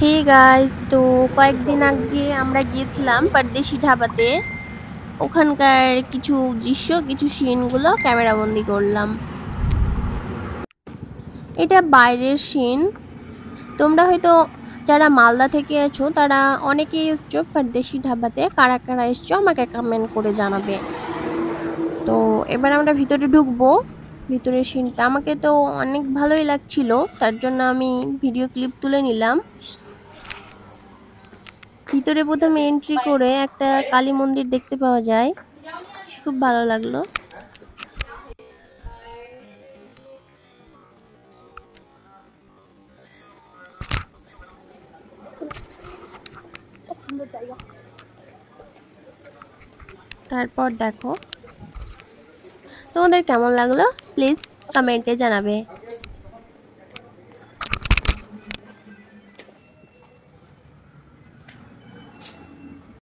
Hey guys, তো কয়েকদিন আগে আমরা গিয়েছিলাম পারদেশি ধাবাতে। ওখানকার কিছু দৃশ্য, কিছু সিনগুলো ক্যামেরা বন্দি করলাম। এটা বাইরের সিন। তোমরা হয়তো যারা মালদা থেকে আছো তারা অনেকেই এসছো পারদেশি ধাবাতে। কারা কারা এসছো আমাকে কমেন্ট করে জানাবে। তো এবার আমরা ভিতরে ঢুকবো। ভিতরের সিনটা আমাকে তো অনেক ভালোই লাগছিল, তার জন্য আমি ভিডিও ক্লিপ তুলে নিলাম। ভিতরে প্রথমে এন্ট্রি করে একটা কালী মন্দির দেখতে পাওয়া যায়, খুব ভালো লাগলো। তারপর দেখো তোমাদের কেমন লাগলো, প্লিজ কমেন্টে জানাবে।